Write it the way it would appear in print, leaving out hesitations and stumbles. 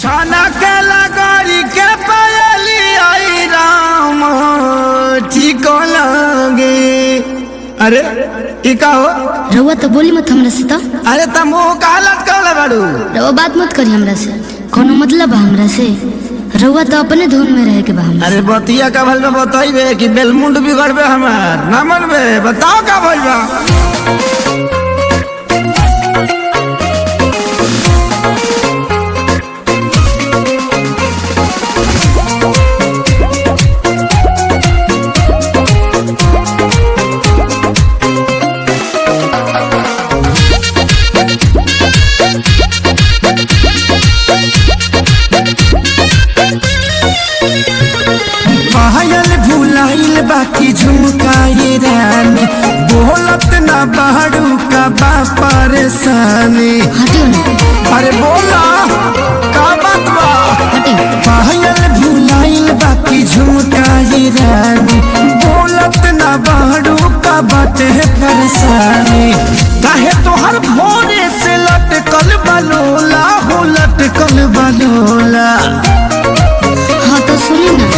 छाना के लगरी के पायली आई राम ठीक लगे। अरे ई का हो रउआ तो बोली मत हमरा से। तो अरे तुम कालत कहले बाड़ू। रउआ बात मत करी हमरा से, कोनो मतलब बा हमरा से? रउआ तो अपने धुन में रहे के बा हमरा। अरे बतिया का भल में बताइबे कि बेलमुंड बिगड़बे हमार ना मनबे। बताओ का भइल बा। पायल भुलाइल बाकी झुमकाए रानी बोलत ना बाड़ू का बा परेशानी। हटियो ना। अरे बोला का बात बा। हटियो। पायल भुलाइल बाकी झुमकाए रानी बोलत ना बाड़ू का बाटे परेशानी। काहे तोहर भोरे से लटकल बलोला हो लटकल बलोला। हाँ तो सुनी ना।